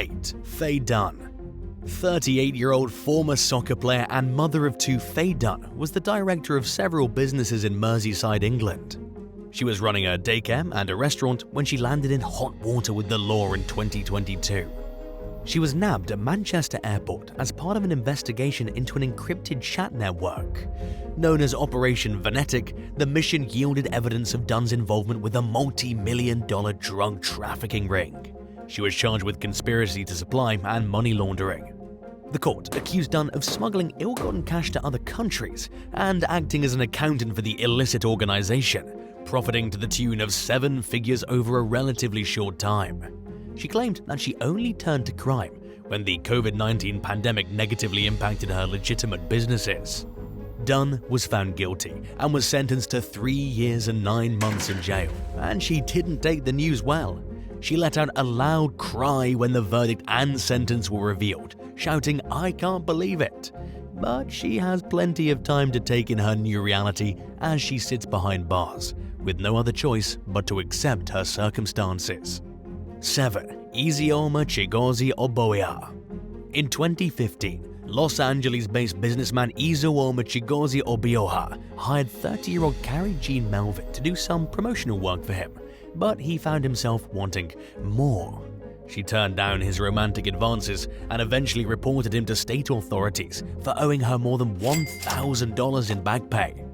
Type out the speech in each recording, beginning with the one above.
8. Fey Dunn. 38-year-old former soccer player and mother of 2, Fey Dunn was the director of several businesses in Merseyside, England. She was running a daycare and a restaurant when she landed in hot water with the law in 2022. She was nabbed at Manchester Airport as part of an investigation into an encrypted chat network. Known as Operation Venetic, the mission yielded evidence of Dunn's involvement with a multi-million-dollar drug trafficking ring. She was charged with conspiracy to supply and money laundering. The court accused Dunn of smuggling ill-gotten cash to other countries and acting as an accountant for the illicit organization, profiting to the tune of 7 figures over a relatively short time. She claimed that she only turned to crime when the COVID-19 pandemic negatively impacted her legitimate businesses. Dunn was found guilty and was sentenced to 3 years and 9 months in jail, and she didn't take the news well. She let out a loud cry when the verdict and sentence were revealed, shouting, "I can't believe it." But she has plenty of time to take in her new reality as she sits behind bars, with no other choice but to accept her circumstances. 7. Izioma Chigozie Oboya. In 2015, Los Angeles-based businessman Izioma Chigozie Oboya hired 30-year-old Carrie Jean Melvin to do some promotional work for him, but he found himself wanting more. She turned down his romantic advances and eventually reported him to state authorities for owing her more than $1,000 in back pay.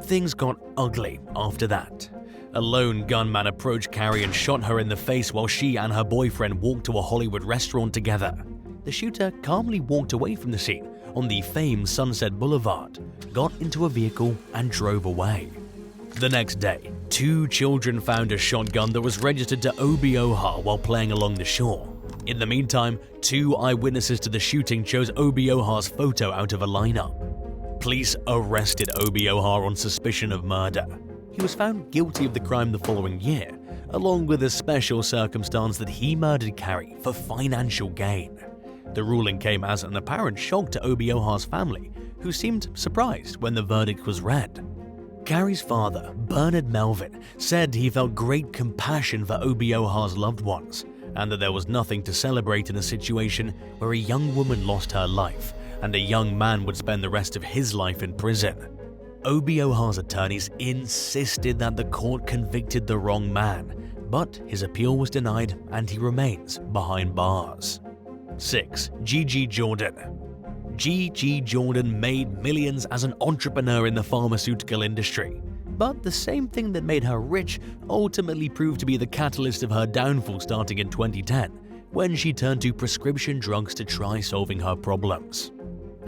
Things got ugly after that. A lone gunman approached Carrie and shot her in the face while she and her boyfriend walked to a Hollywood restaurant together. The shooter calmly walked away from the scene on the famed Sunset Boulevard, got into a vehicle and drove away. The next day, 2 children found a shotgun that was registered to Oboya while playing along the shore. In the meantime, 2 eyewitnesses to the shooting chose Oboya's photo out of a lineup. Police arrested Oboya on suspicion of murder. He was found guilty of the crime the following year, along with a special circumstance that he murdered Carrie for financial gain. The ruling came as an apparent shock to Oboya's family, who seemed surprised when the verdict was read. Carrie's father, Bernard Melvin, said he felt great compassion for Oboya's loved ones, and that there was nothing to celebrate in a situation where a young woman lost her life and a young man would spend the rest of his life in prison. Oboya's attorneys insisted that the court convicted the wrong man, but his appeal was denied and he remains behind bars. 6. Gigi Jordan. Gigi Jordan made millions as an entrepreneur in the pharmaceutical industry, but the same thing that made her rich ultimately proved to be the catalyst of her downfall starting in 2010, when she turned to prescription drugs to try solving her problems.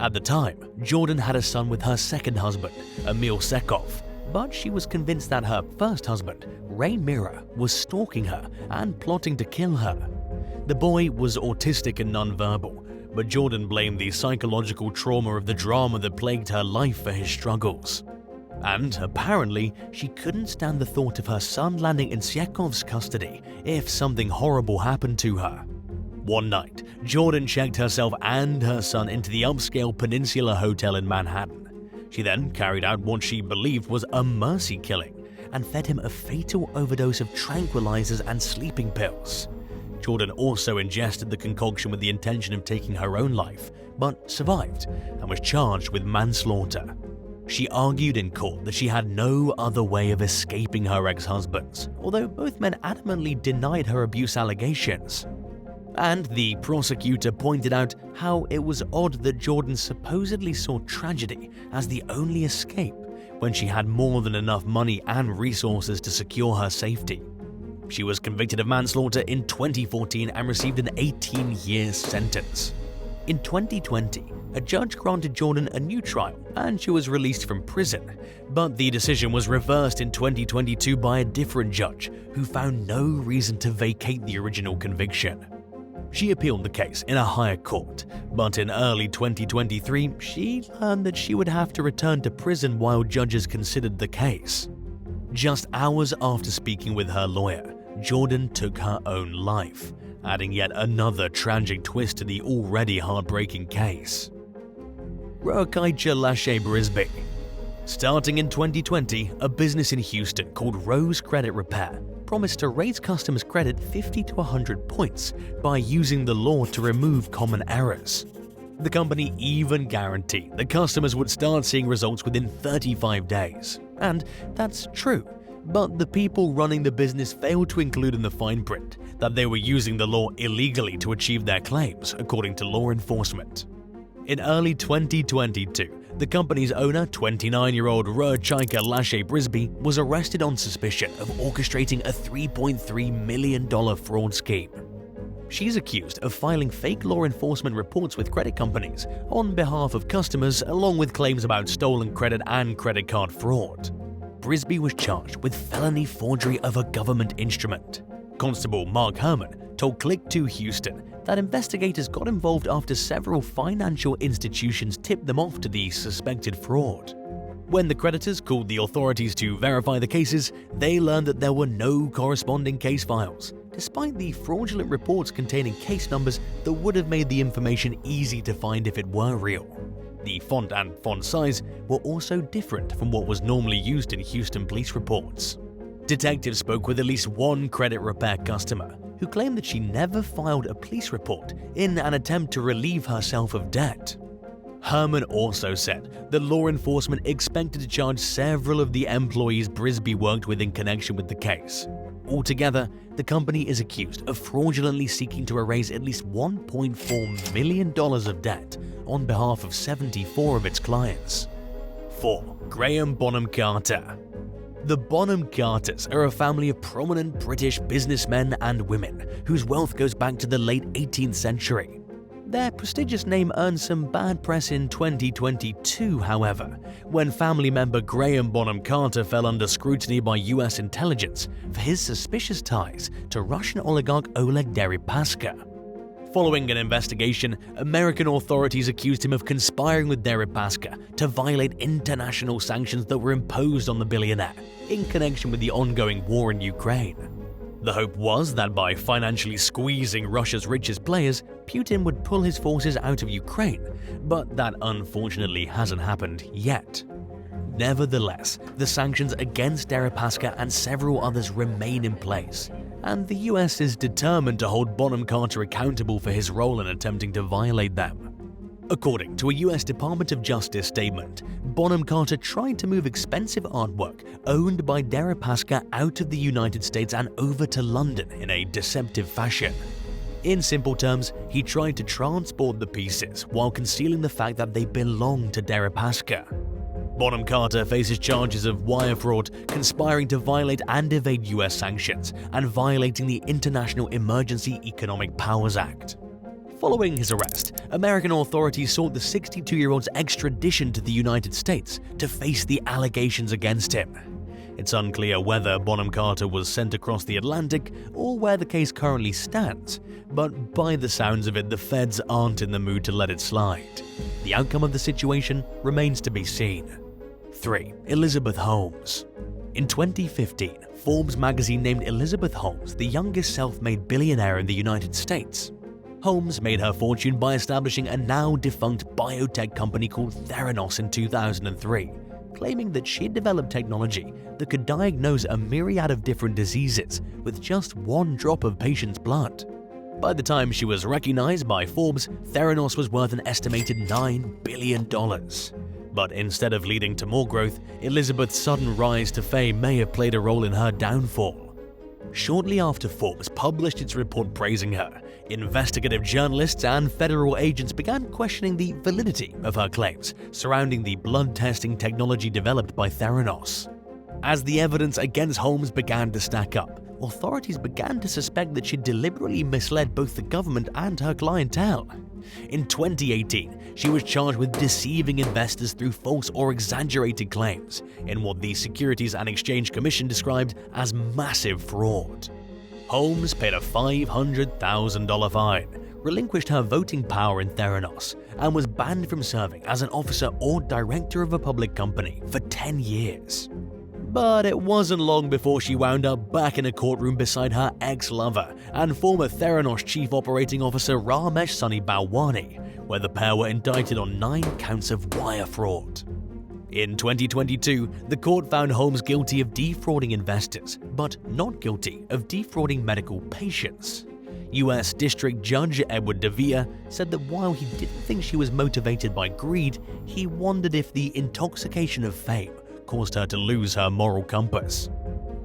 At the time, Jordan had a son with her second husband, Emil Sekov, but she was convinced that her first husband, Rene, was stalking her and plotting to kill her. The boy was autistic and nonverbal, but Jordan blamed the psychological trauma of the drama that plagued her life for his struggles. And apparently, she couldn't stand the thought of her son landing in Sekov's custody if something horrible happened to her. One night, Jordan checked herself and her son into the upscale Peninsula Hotel in Manhattan. She then carried out what she believed was a mercy killing and fed him a fatal overdose of tranquilizers and sleeping pills. Jordan also ingested the concoction with the intention of taking her own life, but survived and was charged with manslaughter. She argued in court that she had no other way of escaping her ex-husbands, although both men adamantly denied her abuse allegations. And the prosecutor pointed out how it was odd that Jordan supposedly saw tragedy as the only escape when she had more than enough money and resources to secure her safety. She was convicted of manslaughter in 2014 and received an 18-year sentence. In 2020, a judge granted Jordan a new trial and she was released from prison, but the decision was reversed in 2022 by a different judge who found no reason to vacate the original conviction. She appealed the case in a higher court, but in early 2023, she learned that she would have to return to prison while judges considered the case. Just hours after speaking with her lawyer, Jordan took her own life, adding yet another tragic twist to the already heartbreaking case. Rivachet Brisbane. Starting in 2020, a business in Houston called Rose Credit Repair promised to raise customers' credit 50 to 100 points by using the law to remove common errors. The company even guaranteed that customers would start seeing results within 35 days. And that's true, but the people running the business failed to include in the fine print that they were using the law illegally to achieve their claims, according to law enforcement. In early 2022, the company's owner, 29-year-old Rivachet Brisby, was arrested on suspicion of orchestrating a $3.3 million fraud scheme. She's accused of filing fake law enforcement reports with credit companies on behalf of customers, along with claims about stolen credit and credit card fraud. Brisby was charged with felony forgery of a government instrument. Constable Mark Herman told Click 2 Houston that investigators got involved after several financial institutions tipped them off to the suspected fraud. When the creditors called the authorities to verify the cases, they learned that there were no corresponding case files, despite the fraudulent reports containing case numbers that would have made the information easy to find if it were real. The font and font size were also different from what was normally used in Houston police reports. Detectives spoke with at least one credit repair customer who claimed that she never filed a police report in an attempt to relieve herself of debt. Herman also said that law enforcement expected to charge several of the employees Brisby worked with in connection with the case. Altogether, the company is accused of fraudulently seeking to erase at least $1.4 million of debt on behalf of 74 of its clients. 4. Graham Bonham Carter. The Bonham Carters are a family of prominent British businessmen and women whose wealth goes back to the late 18th century. Their prestigious name earned some bad press in 2022, however, when family member Graham Bonham Carter fell under scrutiny by US intelligence for his suspicious ties to Russian oligarch Oleg Deripaska. Following an investigation, American authorities accused him of conspiring with Deripaska to violate international sanctions that were imposed on the billionaire in connection with the ongoing war in Ukraine. The hope was that by financially squeezing Russia's richest players, Putin would pull his forces out of Ukraine, but that unfortunately hasn't happened yet. Nevertheless, the sanctions against Deripaska and several others remain in place, and the US is determined to hold Bonham Carter accountable for his role in attempting to violate them. According to a US Department of Justice statement, Bonham Carter tried to move expensive artwork owned by Deripaska out of the United States and over to London in a deceptive fashion. In simple terms, he tried to transport the pieces while concealing the fact that they belonged to Deripaska. Bonham Carter faces charges of wire fraud, conspiring to violate and evade US sanctions, and violating the International Emergency Economic Powers Act. Following his arrest, American authorities sought the 62-year-old's extradition to the United States to face the allegations against him. It's unclear whether Bonham Carter was sent across the Atlantic or where the case currently stands, but by the sounds of it, the feds aren't in the mood to let it slide. The outcome of the situation remains to be seen. 3. Elizabeth Holmes. In 2015, Forbes magazine named Elizabeth Holmes the youngest self-made billionaire in the United States. Holmes made her fortune by establishing a now-defunct biotech company called Theranos in 2003, claiming that she had developed technology that could diagnose a myriad of different diseases with just one drop of patient's blood. By the time she was recognized by Forbes, Theranos was worth an estimated $9 billion. But instead of leading to more growth, Elizabeth's sudden rise to fame may have played a role in her downfall. Shortly after Forbes published its report praising her, investigative journalists and federal agents began questioning the validity of her claims surrounding the blood testing technology developed by Theranos. As the evidence against Holmes began to stack up, authorities began to suspect that she deliberately misled both the government and her clientele. In 2018, she was charged with deceiving investors through false or exaggerated claims in what the Securities and Exchange Commission described as massive fraud. Holmes paid a $500,000 fine, relinquished her voting power in Theranos, and was banned from serving as an officer or director of a public company for 10 years. But it wasn't long before she wound up back in a courtroom beside her ex-lover and former Theranos chief operating officer Ramesh Sunny Balwani, where the pair were indicted on 9 counts of wire fraud. In 2022, the court found Holmes guilty of defrauding investors, but not guilty of defrauding medical patients. U.S. District Judge Edward DeVere said that while he didn't think she was motivated by greed, he wondered if the intoxication of fame caused her to lose her moral compass.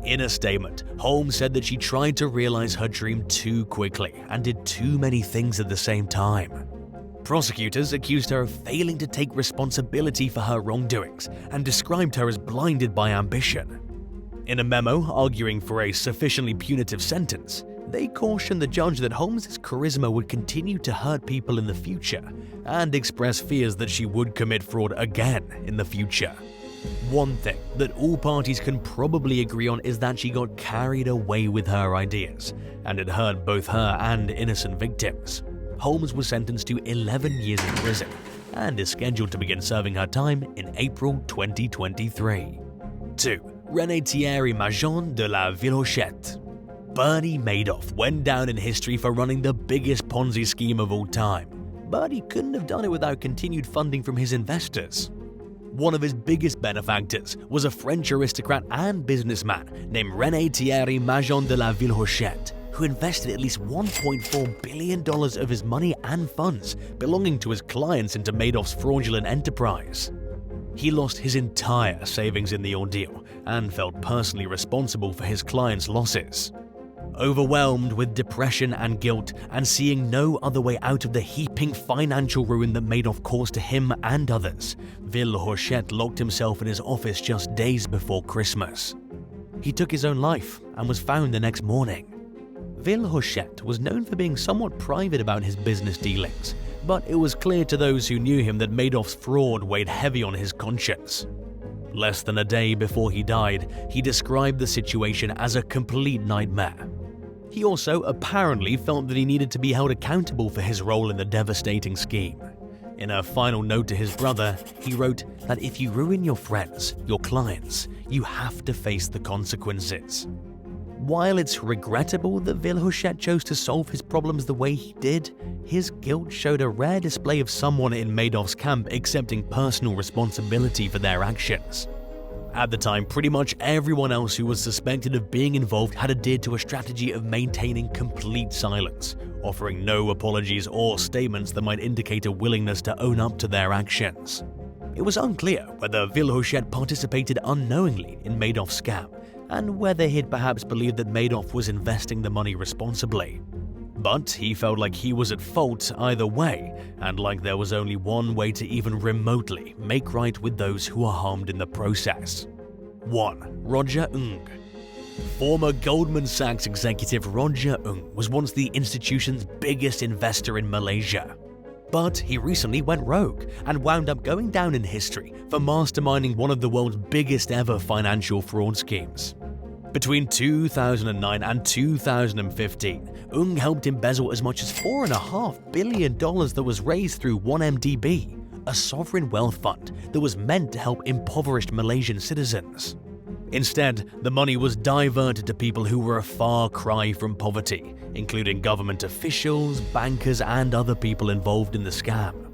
In a statement, Holmes said that she tried to realize her dream too quickly and did too many things at the same time. Prosecutors accused her of failing to take responsibility for her wrongdoings and described her as blinded by ambition. In a memo arguing for a sufficiently punitive sentence, they cautioned the judge that Holmes' charisma would continue to hurt people in the future and expressed fears that she would commit fraud again in the future. One thing that all parties can probably agree on is that she got carried away with her ideas, and it hurt both her and innocent victims. Holmes was sentenced to 11 years in prison and is scheduled to begin serving her time in April 2023. 2. Rene Thierry Majon de la Rivachet. Bernie Madoff went down in history for running the biggest Ponzi scheme of all time, but he couldn't have done it without continued funding from his investors. One of his biggest benefactors was a French aristocrat and businessman named Rene Thierry Majon de la Rivachet, who invested at least $1.4 billion of his money and funds belonging to his clients into Madoff's fraudulent enterprise. He lost his entire savings in the ordeal and felt personally responsible for his clients' losses. Overwhelmed with depression and guilt and seeing no other way out of the heaping financial ruin that Madoff caused to him and others, Rivachet locked himself in his office just days before Christmas. He took his own life and was found the next morning. Rivachet was known for being somewhat private about his business dealings, but it was clear to those who knew him that Madoff's fraud weighed heavy on his conscience. Less than a day before he died, he described the situation as a complete nightmare. He also apparently felt that he needed to be held accountable for his role in the devastating scheme. In a final note to his brother, he wrote that if you ruin your friends, your clients, you have to face the consequences. While it's regrettable that Rivachet chose to solve his problems the way he did, his guilt showed a rare display of someone in Madoff's camp accepting personal responsibility for their actions. At the time, pretty much everyone else who was suspected of being involved had adhered to a strategy of maintaining complete silence, offering no apologies or statements that might indicate a willingness to own up to their actions. It was unclear whether Rivachet participated unknowingly in Madoff's scam, and whether he'd perhaps believed that Madoff was investing the money responsibly. But he felt like he was at fault either way, and like there was only one way to even remotely make right with those who are harmed in the process. 1. Roger Ng. Former Goldman Sachs executive Roger Ng was once the institution's biggest investor in Malaysia. But he recently went rogue and wound up going down in history for masterminding one of the world's biggest ever financial fraud schemes. Between 2009 and 2015, Ng helped embezzle as much as $4.5 billion that was raised through 1MDB, a sovereign wealth fund that was meant to help impoverished Malaysian citizens. Instead, the money was diverted to people who were a far cry from poverty, including government officials, bankers, and other people involved in the scam.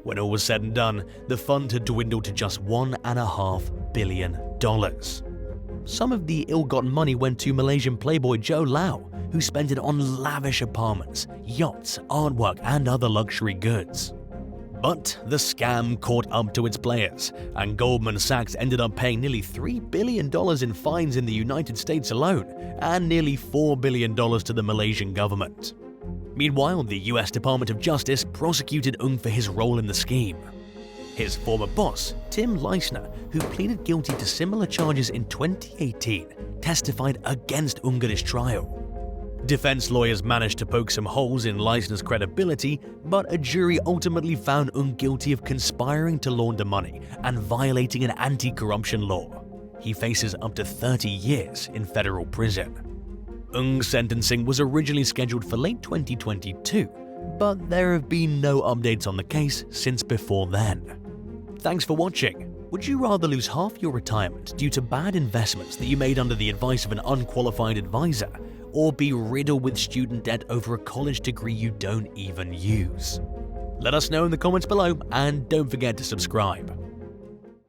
When all was said and done, the fund had dwindled to just $1.5 billion. Some of the ill-gotten money went to Malaysian playboy Joe Lau, who spent it on lavish apartments, yachts, artwork, and other luxury goods. But the scam caught up to its players, and Goldman Sachs ended up paying nearly $3 billion in fines in the United States alone, and nearly $4 billion to the Malaysian government. Meanwhile, the US Department of Justice prosecuted Ng for his role in the scheme. His former boss, Tim Leissner, who pleaded guilty to similar charges in 2018, testified against Ng at his trial. Defense lawyers managed to poke some holes in Leissner's credibility, but a jury ultimately found Ng guilty of conspiring to launder money and violating an anti-corruption law. He faces up to 30 years in federal prison. Ng's sentencing was originally scheduled for late 2022, but there have been no updates on the case since before then. Thanks for watching. Would you rather lose half your retirement due to bad investments that you made under the advice of an unqualified advisor, or be riddled with student debt over a college degree you don't even use? Let us know in the comments below, and don't forget to subscribe.